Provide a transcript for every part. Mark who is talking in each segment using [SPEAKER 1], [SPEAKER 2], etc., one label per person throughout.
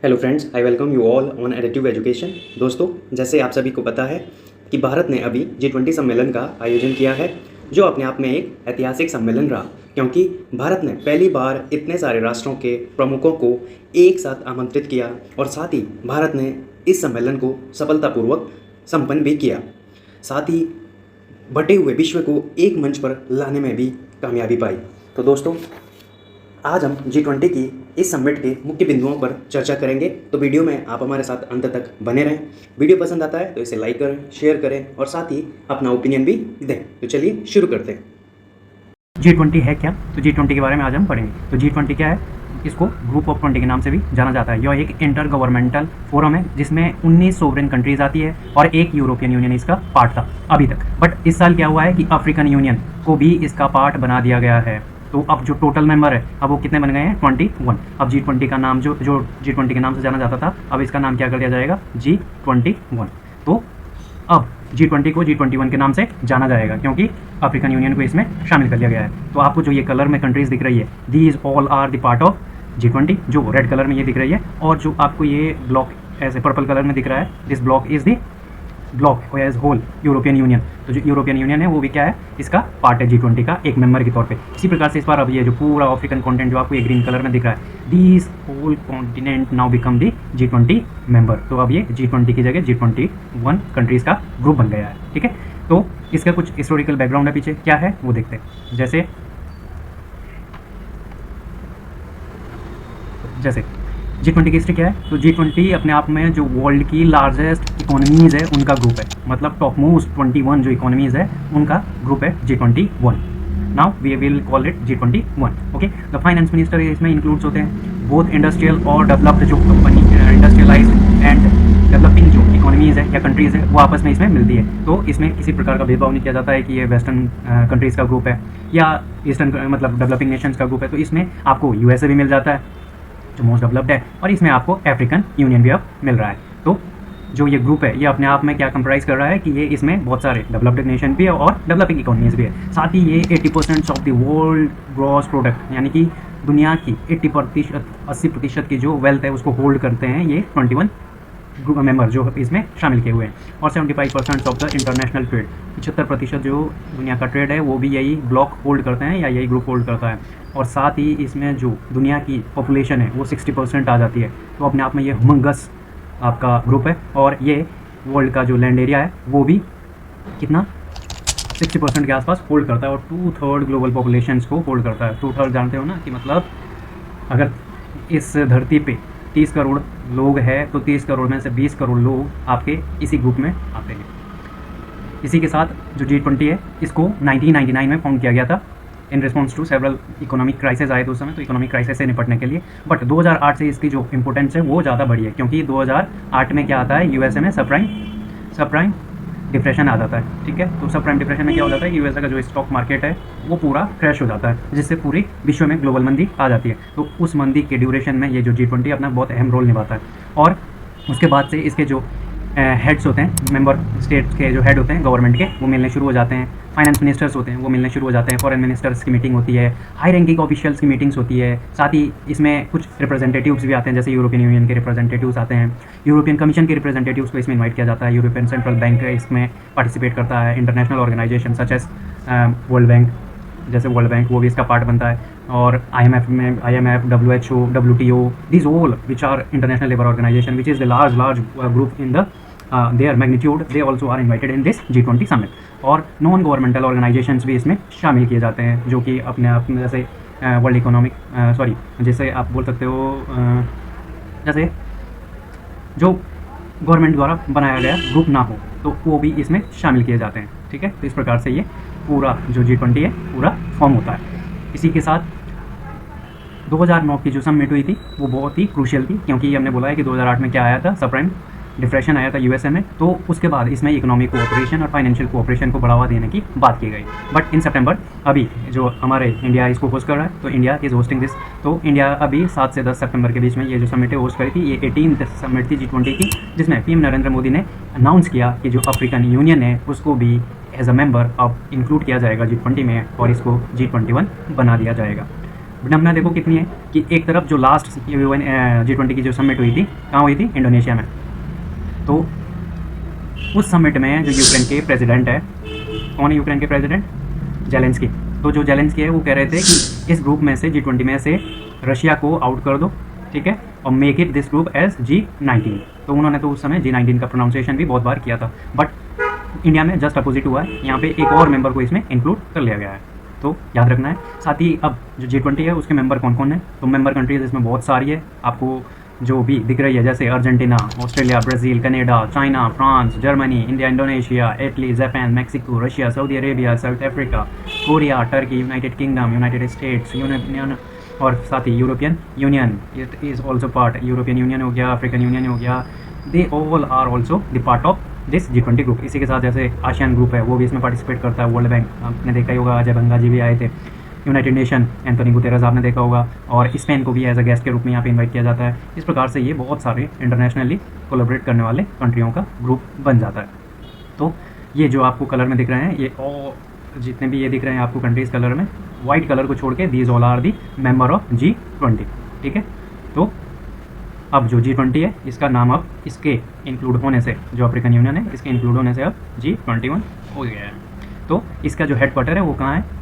[SPEAKER 1] Hello friends, I welcome you all on additive education. दोस्तों, जैसे आप सभी को पता है कि भारत ने अभी G20 सम्मेलन का आयोजन किया है, जो अपने आप में एक ऐतिहासिक सम्मेलन रहा, क्योंकि भारत ने पहली बार इतने सारे राष्ट्रों के प्रमुखों को एक साथ आमंत्रित किया और साथ ही भारत ने इस सम्मेलन को सफलतापूर्वक संपन्न भी किया। साथ ही बटे हुए विश्व को एक मंच पर लाने में भी कामयाबी पाई। तो दोस्तों, आज हम G20 की इस समिट के मुख्य बिंदुओं पर चर्चा करेंगे, तो वीडियो में आप हमारे साथ अंत तक बने रहें। वीडियो पसंद आता है तो इसे लाइक करें, शेयर करें और साथ ही अपना ओपिनियन भी दें। तो चलिए शुरू करते हैं।
[SPEAKER 2] G20 है क्या? तो G20 के बारे में आज हम पढ़ेंगे। तो G20 क्या है? इसको ग्रुप ऑफ 20 के नाम से भी जाना जाता है। यह एक इंटर गवर्नमेंटल फोरम है जिसमें 19 सोवरेन कंट्रीज आती है और एक यूरोपियन यूनियन इसका पार्ट था अभी तक। बट इस साल क्या हुआ है कि अफ्रीकन यूनियन को भी इसका पार्ट बना दिया गया है। तो अब जो टोटल मेंबर है अब वो कितने बन गए हैं? 21। अब G20 का नाम जो G20 के नाम से जाना जाता था, अब इसका नाम क्या कर दिया जाएगा? G21। तो अब G20 को G21 के नाम से जाना जाएगा क्योंकि अफ्रीकन यूनियन को इसमें शामिल कर लिया गया है। तो आपको जो ये कलर में कंट्रीज दिख रही है, these all are the part of G20, जो रेड कलर में ये दिख रही है। और जो आपको ये ब्लॉक ऐसे पर्पल कलर में दिख रहा है, this block is the block as whole European Union. तो जो यूरोपियन यूनियन है वो भी क्या है? इसका पार्ट है G20 का एक मेंबर के तौर पे। इसी प्रकार से इस बार अब ये जो पूरा अफ्रीकन कॉन्टिनेंट जो आपको ये ग्रीन कलर में दिख रहा है, these whole continent now become the G20 member. तो अब ये G20 की जगह G21 कंट्रीज का ग्रुप बन गया है। ठीक है, तो इसका कुछ हिस्टोरिकल बैकग्राउंड है पीछे, क्या है वो देखते हैं। जैसे G20 की हिस्ट्री क्या है? तो G20 अपने आप में जो वर्ल्ड की लार्जेस्ट इकोनॉमीज़ है उनका ग्रुप है, मतलब टॉप मोस्ट 21 जो इकोनॉमीज़ है उनका ग्रुप है G21। Now we will call it G21। Okay, the finance minister इसमें इंक्लूड्स होते हैं बोथ इंडस्ट्रियल और डेवलप्ड जो कंपनी इंडस्ट्रियलाइज्ड एंड डेवलपिंग जो इकोनॉमीज़ है या कंट्रीज़ है वो आपस में इसमें मिलती है। तो इसमें किसी प्रकार का भेदभाव नहीं किया जाता है कि ये वेस्टर्न कंट्रीज़ का ग्रुप है या ईस्टर्न मतलब डेवलपिंग नेशंस का ग्रुप है। तो इसमें आपको USA भी मिल जाता है जो मोस्ट डेवलप्ड है, और इसमें आपको अफ्रीकन यूनियन भी अब मिल रहा है। तो जो ये ग्रुप है ये अपने आप में क्या कंप्राइज कर रहा है कि ये इसमें बहुत सारे डेवलप्ड नेशन भी है और डेवलपिंग इकोनॉमीज भी है। साथ ही ये 80% of the world gross product यानी कि दुनिया की 80% की जो वेल्थ है उसको होल्ड करते हैं ये 21 ग्रुप मेंबर जो इसमें शामिल किए हुए हैं। और 75% ऑफ द इंटरनेशनल ट्रेड, 75% जो दुनिया का ट्रेड है वो भी यही ब्लॉक होल्ड करते हैं या यही ग्रुप होल्ड करता है। और साथ ही इसमें जो दुनिया की पॉपुलेशन है वो 60% आ जाती है। तो अपने आप में ये ह्यूमंगस आपका ग्रुप है। और ये वर्ल्ड का जो लैंड एरिया है वो भी कितना 60% के आसपास होल्ड करता है और 2/3 ग्लोबल पॉपुलेशन को होल्ड करता है। 2/3 जानते हो ना कि मतलब अगर इस धरती पे 30 करोड़ लोग हैं तो 30 करोड़ में से 20 करोड़ लोग आपके इसी ग्रुप में आते हैं। इसी के साथ जो G20 है इसको 1999 में फाउंड किया गया था in response to several economic crisis आए थे उस समय, तो इकोनॉमिक क्राइसिस से निपटने के लिए। बट 2008 से इसकी जो इंपॉर्टेंस है वो ज़्यादा बढ़ी है क्योंकि 2008 में क्या आता है USA में सबप्राइम डिप्रेशन आ जाता है। ठीक है, तो सबप्राइम डिप्रेशन में क्या हो जाता है, USA का जो स्टॉक मार्केट है वो पूरा क्रैश हो जाता है जिससे पूरी विश्व में ग्लोबल मंदी आ जाती है। तो उस मंदी के ड्यूरेशन में ये जो G20 अपना बहुत अहम रोल निभाता है। और उसके बाद से इसके जो हेड्स होते हैं, मेंबर स्टेट्स के जो हेड होते हैं गवर्नमेंट के, वो मिलने शुरू हो जाते हैं। फाइनेंस मिनिस्टर्स होते हैं वो मिलने शुरू हो जाते हैं। फॉरेन मिनिस्टर्स की मीटिंग होती है, हाई रैंकिंग ऑफिशियल्स की मीटिंग्स होती है। साथ ही इसमें कुछ रिप्रेजेंटेटिव्स भी आते हैं, जैसे यूरोपियन यूनियन के रिप्रेजेंटेटिव्स आते हैं, यूरोपियन कमीशन के रिप्रेजेंटेटिव्स को इसमें इन्वाइट किया जाता है। यूरोपियन सेंट्रल बैंक इसमें पार्टिसिपेट करता है। International organisation such as World Bank, जैसे वर्ल्ड बैंक वो भी इसका पार्ट बनता है। और IMF में WHO, WTO, these all which are international labour organization which is the large group in the their magnitude, they also are invited in this G20 summit। और non governmental organisations भी इसमें शामिल किए जाते हैं जो कि अपने आप में जैसे वर्ल्ड इकोनॉमिक जैसे आप बोल सकते हो जैसे जो गवर्नमेंट द्वारा बनाया गया ग्रुप ना हो तो वो भी इसमें शामिल किए जाते हैं। ठीक है, तो इस प्रकार से ये पूरा जो G20 है पूरा फॉर्म होता है। इसी के साथ 2009 की जो समिट हुई थी वो बहुत ही क्रूशियल थी क्योंकि हमने बोला है कि 2008 में क्या आया था, सबप्राइम डिप्रेशन आया था USA में। तो उसके बाद इसमें इकोनॉमिक कोऑपरेशन और फाइनेंशियल कोऑपरेशन को बढ़ावा देने की बात की गई। बट इन सितंबर अभी जो हमारे इंडिया इसको होस्ट कर रहा है, तो इंडिया इज़ होस्टिंग दिस। तो इंडिया अभी 7 से 10 सितंबर के बीच में ये जो समिट है होस्ट करी थी। ये 18th समिट थी G20 की, जिसमें PM नरेंद्र मोदी ने अनाउंस किया कि जो अफ्रीकन यूनियन है उसको भी एज अ मेंबर अब इंक्लूड किया जाएगा G20 में और इसको G21 बना दिया जाएगा। विडम्बना देखो कितनी है कि एक तरफ जो लास्ट G20 की जो समिट हुई थी, कहाँ हुई थी? इंडोनेशिया में। तो उस समिट में जो यूक्रेन के प्रेसिडेंट है, कौन है यूक्रेन के प्रेसिडेंट? जेलेंस्की। तो जो जेलेंस्की है वो कह रहे थे कि इस ग्रुप में से G20 में से रशिया को आउट कर दो, ठीक है, और make it this group as G19। तो उन्होंने तो उस समय G19 का प्रोनाउंसिएशन भी बहुत बार किया था, बट इंडिया में जस्ट अपोजिट हुआ है। यहाँ पे एक और मेंबर को इसमें इंक्लूड कर लिया गया है, तो याद रखना है। साथ ही अब जो G20 है उसके मेंबर कौन कौन है? तो मेंबर कंट्रीज इसमें बहुत सारी है, आपको जो भी दिख रही है, जैसे Argentina, Australia, Brazil, Canada, China, France, Germany, India, Indonesia, Italy, Japan, Mexico, Russia, Saudi Arabia, South Africa, Korea, Turkey, United Kingdom, United States, union, और साथ ही European Union, it is also part, European Union हो गया, African Union हो गया, they all are also the part of this G20 group. इसी के साथ जैसे आसियान ग्रुप है वो भी इसमें पार्टिसिपेट करता है, वर्ल्ड बैंक आपने देखा ही होगा, अजय बंगा जी भी आए थे, यूनाइटेड नेशन एंटोनी गुतेरेस आपने देखा होगा, और स्पेन को भी एज अ गेस्ट के रूप में यहाँ पे इन्वाइट किया जाता है। इस प्रकार से ये बहुत सारे इंटरनेशनली कोलैबोरेट करने वाले कंट्रियों का ग्रुप बन जाता है। तो ये जो आपको कलर में दिख रहे हैं, ये और जितने भी ये दिख रहे हैं आपको कंट्रीज़ कलर में, वाइट कलर को छोड़ के these all are the member of G20, ठीक है। तो अब जो G20 है इसका नाम अब इसके इंक्लूड होने से, जो अफ्रीकन यूनियन है इसके इंक्लूड होने से अब G21 हो गया है। तो इसका जो हेडक्वार्टर है वो कहाँ है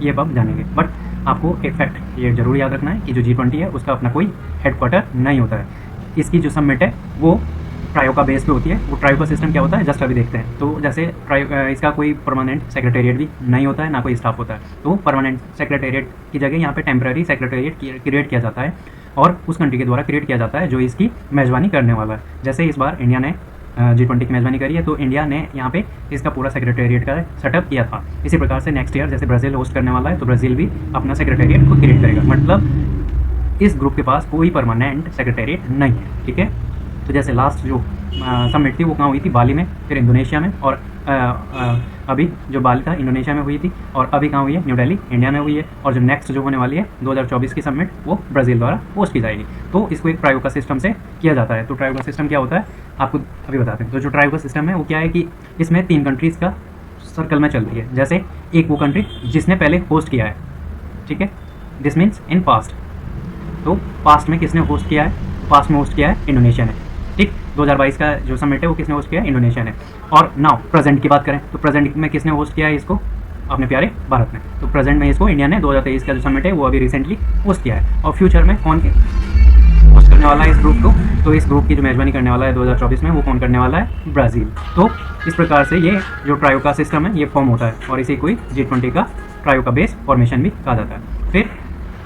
[SPEAKER 2] ये अब जानेंगे, बट आपको एक फैक्ट ये जरूर याद रखना है कि जो G20 है उसका अपना कोई हेडक्वार्टर नहीं होता है। इसकी जो समिट है वो ट्रायो का बेस पे होती है। वो ट्रायो का सिस्टम क्या होता है जस्ट अभी देखते हैं। तो जैसे इसका कोई परमानेंट सेक्रेटेरिएट भी नहीं होता है, ना कोई स्टाफ होता है। तो परमानेंट सेक्रेटेरिएट की जगह यहाँ पे टेम्पररी सेक्रेटेरिएट क्रिएट किया जाता है और उस कंट्री के द्वारा क्रिएट किया जाता है जो इसकी मेज़बानी करने वाला है। जैसे इस बार इंडिया ने G20 की मेज़बानी करी है, तो इंडिया ने यहाँ पे इसका पूरा सेक्रेटेरिएट का सेटअप किया था। इसी प्रकार से नेक्स्ट ईयर जैसे ब्राज़ील होस्ट करने वाला है तो ब्राज़ील भी अपना सेक्रेटेरिएट को क्रिएट करेगा। मतलब इस ग्रुप के पास कोई परमानेंट सेक्रेटेरिएट नहीं है, ठीक है। तो जैसे लास्ट जो समिट थी वो कहाँ हुई थी? बाली में, फिर इंडोनेशिया में, और अभी जो बाली था इंडोनेशिया में हुई थी, और अभी कहाँ हुई है? न्यू दिल्ली इंडिया में हुई है। और जो नेक्स्ट जो होने वाली है 2024 की समिट वो ब्राज़ील द्वारा होस्ट की जाएगी। तो इसको एक ट्रायो का सिस्टम से किया जाता है। तो ट्रायो का सिस्टम क्या होता है आपको अभी बताते हैं। तो जो ट्रायो का सिस्टम है वो क्या है कि इसमें 3 कंट्रीज़ का सर्कल में चलती है। जैसे एक वो कंट्री जिसने पहले होस्ट किया है, ठीक है, दिस मीन्स इन पास्ट। तो पास्ट में किसने होस्ट किया है? पास्ट में होस्ट किया है इंडोनेशिया ने, ठीक। 2022 का जो समिट है वो किसने होस्ट किया है? इंडोनेशिया ने। और नाउ प्रेजेंट की बात करें तो प्रेजेंट में किसने होस्ट किया है इसको? अपने प्यारे भारत ने। तो प्रेजेंट में इसको इंडिया ने 2023 का जो समिट है वो अभी रिसेंटली होस्ट किया है। और फ्यूचर में कौन होस्ट करने वाला है इस ग्रुप को? तो इस ग्रुप की जो मेज़बानी करने वाला है 2024 में वो कौन करने वाला है? ब्राज़ील। तो इस प्रकार से ये जो ट्रायो का सिस्टम है ये फॉर्म होता है और इसी कोई G20 का ट्रायो का बेस फॉर्मेशन भी कहा जाता है। फिर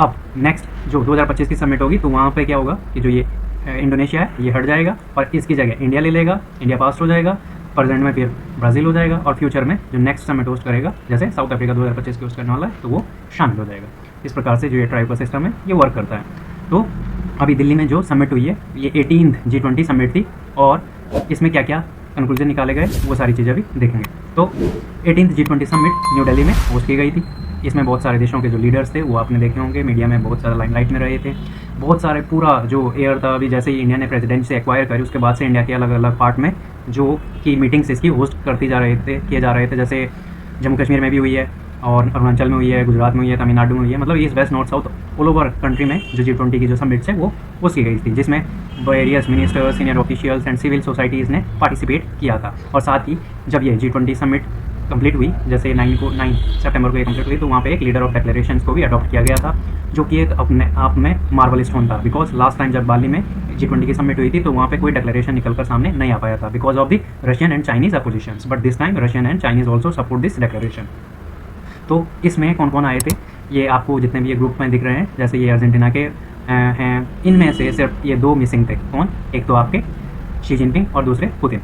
[SPEAKER 2] अब नेक्स्ट जो 2025 की समिट होगी तो वहाँ पे क्या होगा कि जो ये इंडोनेशिया है ये हट जाएगा और इसकी जगह इंडिया ले लेगा, इंडिया पास्ट हो जाएगा, प्रेजेंट में फिर ब्राज़ील हो जाएगा, और फ्यूचर में जो नेक्स्ट समिट होस्ट करेगा जैसे साउथ अफ्रीका 2025 की होस्ट करने वाला है तो वो शामिल हो जाएगा। इस प्रकार से जो ये ट्रायो का सिस्टम है ये वर्क करता है। तो अभी दिल्ली में जो समिट हुई है ये 18th G20 समिट थी और इसमें क्या क्या कंक्लूजन निकाले गए वो सारी चीज़ें अभी देखेंगे। तो 18th G20 summit new Delhi में होस्ट की गई थी। इसमें बहुत सारे देशों के जो लीडर्स थे वो आपने देखे होंगे, मीडिया में बहुत सारा लाइमलाइट में रहे थे। बहुत सारे पूरा जो एयर था अभी जैसे ही इंडिया ने प्रेसिडेंट से एक्वायर करी उसके बाद से इंडिया के अलग अलग पार्ट में जो की मीटिंग्स इसकी होस्ट किए जा रहे थे। जैसे जम्मू कश्मीर में भी हुई है और अरुणाचल में हुई है, गुजरात में हुई है, तमिलनाडु में हुई है, मतलब east west north south all over country में जो G20 की जो समिट्स है वो होस्ट की गई थी, जिसमें various ministers, senior officials and civil societies ने पार्टिसिपेट किया था। और साथ ही जब ये G20 समिट कंप्लीट हुई, जैसे 9 सितंबर को ये कंप्लीट हुई, तो वहाँ पे एक लीडर ऑफ डिक्लेरेशंस को भी अडॉप्ट किया गया था, जो कि एक अपने आप में मार्वल स्टोन था। बिकॉज लास्ट टाइम जब बाली में G20 की समिट हुई थी तो वहाँ पे कोई डिक्लेरेशन निकल कर सामने नहीं आ पाया था because of the Russian and Chinese oppositions, but this time Russian and Chinese also support this declaration. तो इसमें कौन कौन आए थे ये आपको जितने भी ये ग्रुप में दिख रहे हैं, जैसे ये अर्जेंटीना के हैं, इनमें से सिर्फ ये 2 मिसिंग थे। कौन? एक तो आपके शी जिनपिंग और दूसरे पुतिन।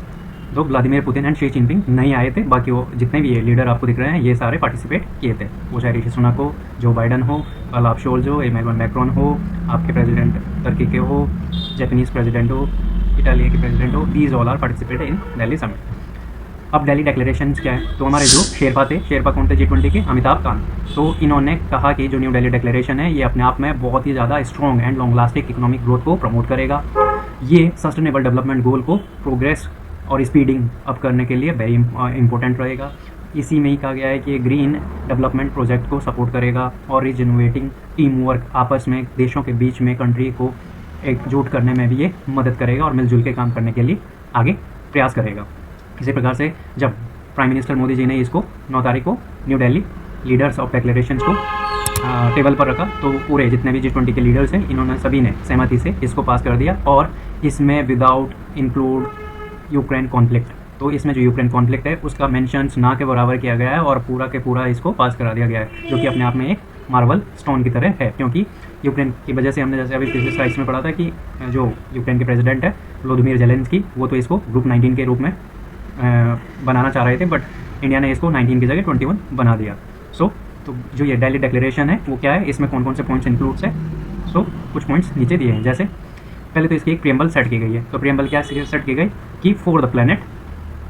[SPEAKER 2] तो Vladimir Putin and Xi Jinping नहीं आए थे, बाकी वो जितने भी ये लीडर आपको दिख रहे हैं ये सारे पार्टिसिपेट किए थे। वो चाहे ऋषि सुनक हो, जो बाइडन हो, ओलाफ शोल्ज हो, इमैनुअल मैक्रोन हो, आपके प्रेसिडेंट टर्की के हो, जापानीज़ प्रेसिडेंट हो, इटालिया के प्रेसिडेंट हो, these all are participate in Delhi summit. अब दिल्ली डिक्लेरेशन क्या है? तो हमारे जो शेरपा थे, शेरपा कौन थे G20 के? अमिताभ कांत। तो इन्होंने कहा कि जो न्यू दिल्ली डिक्लेरेशन है ये अपने आप में बहुत ही ज़्यादा strong and long lasting economic growth को प्रमोट करेगा। ये सस्टेनेबल डेवलपमेंट गोल को प्रोग्रेस और स्पीडिंग अप करने के लिए वेरी इंपॉर्टेंट रहेगा। इसी में ही कहा गया है कि ग्रीन डेवलपमेंट प्रोजेक्ट को सपोर्ट करेगा और रिजनरेटिंग टीम वर्क, आपस में देशों के बीच में कंट्री को एकजुट करने में भी ये मदद करेगा और मिलजुल के काम करने के लिए आगे प्रयास करेगा। इसी प्रकार से जब प्राइम मिनिस्टर मोदी जी ने इसको 9 तारीख को new Delhi leaders of declarations को टेबल पर रखा, तो पूरे जितने भी G20 के लीडर्स हैं इन्होंने सभी ने सहमति से इसको पास कर दिया, और इसमें विदाउट इंक्लूड यूक्रेन कॉन्फ्लिक्ट, तो इसमें जो यूक्रेन कॉन्फ्लिक्ट है उसका मेंशंस ना के बराबर किया गया है और पूरा के पूरा इसको पास करा दिया गया है, जो कि अपने आप में एक मार्बल स्टोन की तरह है। क्योंकि यूक्रेन की वजह से हमने जैसे अभी पिछले स्लाइड्स में पढ़ा था कि जो यूक्रेन के प्रेसिडेंट है व्लादिमीर ज़ेलेंस्की, वो तो इसको ग्रुप 19 के रूप में बनाना चाह रहे थे, बट इंडिया ने इसको 19 की जगह 21 बना दिया। तो जो ये दिल्ली डिक्लेरेशन है वो क्या है, इसमें कौन कौन से पॉइंट्स इंक्लूड्स है, कुछ पॉइंट्स नीचे दिए हैं। जैसे पहले तो इसकी एक प्रियम्बल सेट की गई है, तो प्रियम्बल क्या सेट की गई कि for the planet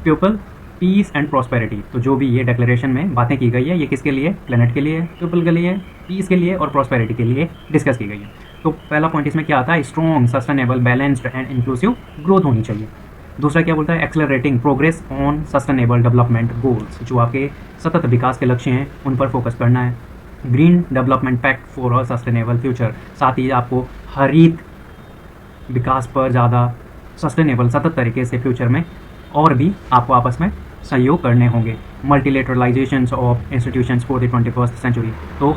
[SPEAKER 2] people peace and prosperity. तो जो भी ये डिक्लेरेशन में बातें की गई है ये किसके लिए, प्लेनेट के लिए, पीपल के लिए, पीस के लिए और प्रॉस्पेरिटी के लिए डिस्कस की गई है। तो पहला पॉइंट इसमें क्या आता है, strong sustainable balanced and inclusive growth होनी चाहिए। दूसरा क्या बोलता है, accelerating progress on sustainable development goals, जो आपके सतत विकास के लक्ष्य हैं उन पर फोकस करना है। Green development pact for a sustainable future, साथ ही आपको हरित विकास पर ज़्यादा सस्टेनेबल सतत तरीके से फ्यूचर में और भी आपको आपस में सहयोग करने होंगे। Multilateralization of institutions for the 21st century, तो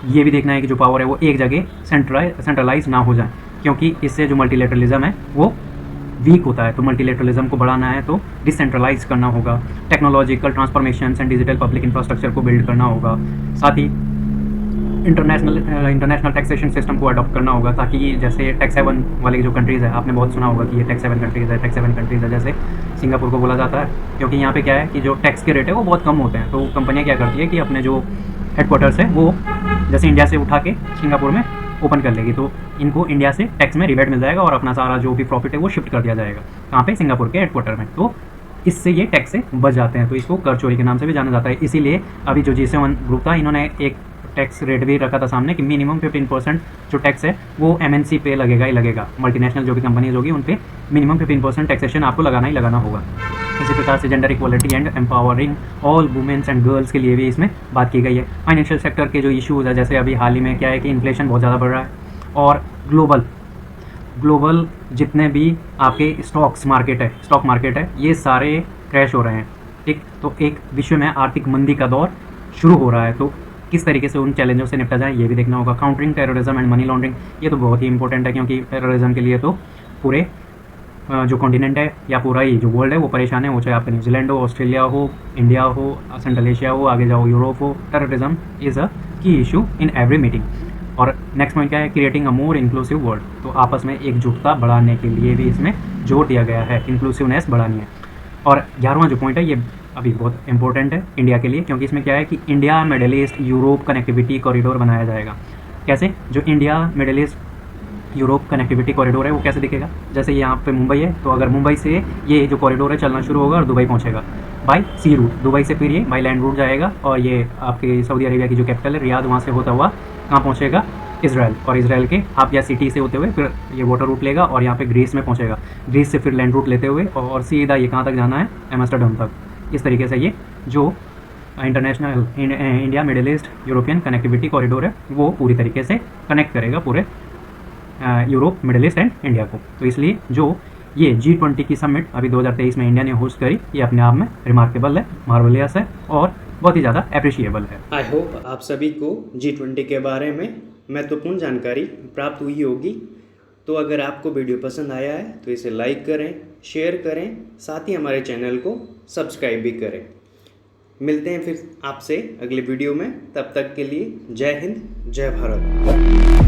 [SPEAKER 2] ये भी देखना है कि जो पावर है वो एक जगह सेंट्रलाइज ना हो जाए, क्योंकि इससे जो मल्टीलेटरलिज्म है वो वीक होता है। तो मल्टीलेटरलिज्म को बढ़ाना है तो डिसेंट्रलाइज करना होगा, technological transformation and digital public infrastructure को बिल्ड करना होगा, साथ ही इंटरनेशनल टैक्सेशन सिस्टम को अडॉप्ट करना होगा, ताकि जैसे टैक्स हेवन वाली जो कंट्रीज़ है, आपने बहुत सुना होगा कि ये टैक्स हेवन कंट्रीज़ है, जैसे सिंगापुर को बोला जाता है, क्योंकि यहाँ पे क्या है कि जो टैक्स के रेट है वो बहुत कम होते हैं। तो कंपनियाँ क्या करती है कि अपने जो हेडक्वार्टर्स है वो जैसे इंडिया से उठा के सिंगापुर में ओपन कर लेगी, तो इनको इंडिया से टैक्स में रिबेट मिल जाएगा और अपना सारा जो भी प्रॉफिट है वो शिफ्ट कर दिया जाएगा कहाँ पे, सिंगापुर के हेडक्वार्टर में। तो इससे ये टैक्स से बच जाते हैं, तो इसको कर चोरी के नाम से भी जाना जाता है। इसीलिए अभी जो G7 ग्रुप था इन्होंने एक टैक्स रेट भी रखा था सामने कि मिनिमम 15% जो टैक्स है वो MNC पे लगेगा ही लगेगा, मल्टीनेशनल जो भी कंपनीज होगी उन पे मिनिमम 15% टैक्सेशन आपको लगाना ही लगाना होगा। इसी प्रकार से gender equality and empowering all womens and girls के लिए भी इसमें बात की गई है। फाइनेंशियल सेक्टर के जो इश्यूज़ है, जैसे अभी हाल ही में क्या है कि इन्फ्लेशन बहुत ज़्यादा बढ़ रहा है और ग्लोबल जितने भी आपके स्टॉक मार्केट है ये सारे क्रैश हो रहे हैं, ठीक। तो एक विश्व में आर्थिक मंदी का दौर शुरू हो रहा है, तो किस तरीके से उन चैलेंजों से निपटा जाए ये भी देखना होगा। Countering terrorism and money laundering, ये तो बहुत ही इंपॉर्टेंट है, क्योंकि टेररिज्म के लिए तो पूरे जो कॉन्टिनेंट है या पूरा ही जो वर्ल्ड है वो परेशान है, वो चाहे आपका न्यूजीलैंड हो, ऑस्ट्रेलिया हो, इंडिया हो, सेंट्रल एशिया हो, आगे जाओ यूरोप हो, टेररिज्म इज़ अ की इशू इन एवरी मीटिंग। और नेक्स्ट पॉइंट क्या है, creating a more inclusive world, तो आपस में एकजुटता बढ़ाने के लिए भी इसमें जोर दिया गया है, इंक्लूसिवनेस बढ़ानी है। और 11वां जो पॉइंट है ये अभी बहुत इंपॉर्टेंट है इंडिया के लिए, क्योंकि इसमें क्या है कि India middle east Europe connectivity corridor बनाया जाएगा। कैसे, जो India middle east Europe connectivity corridor है वो कैसे दिखेगा, जैसे यहाँ पे मुंबई है, तो अगर मुंबई से ये जो कॉरिडोर है चलना शुरू होगा और दुबई पहुँचेगा बाय सी रूट, दुबई से फिर ये बाय लैंड रूट जाएगा और ये आपके सऊदी अरेबिया की जो कैपिटल है रियाद, वहाँ से होता हुआ कहाँ पहुँचेगा, इसराइल, और इसराइल के हाफिया सिटी से होते हुए फिर ये वाटर रूट लेगा और यहाँ पे ग्रीस में पहुँचेगा, ग्रीस से फिर लैंड रूट लेते हुए और सीधा ये कहाँ तक जाना है, एम्स्टर्डम तक। इस तरीके से ये जो international India middle east European connectivity corridor है वो पूरी तरीके से कनेक्ट करेगा पूरे Europe, middle east and India को। तो इसलिए जो ये G20 की समिट अभी 2023 में इंडिया ने होस्ट करी, ये अपने आप में रिमार्केबल है, मार्वलियस है और बहुत ही ज़्यादा अप्रिशिएबल है।
[SPEAKER 1] आई होप आप सभी को G20 के बारे में महत्वपूर्ण जानकारी प्राप्त हुई होगी। तो अगर आपको वीडियो पसंद आया है तो इसे लाइक करें, शेयर करें, साथ ही हमारे चैनल को सब्सक्राइब भी करें। मिलते हैं फिर आपसे अगले वीडियो में, तब तक के लिए जय हिंद, जय भारत।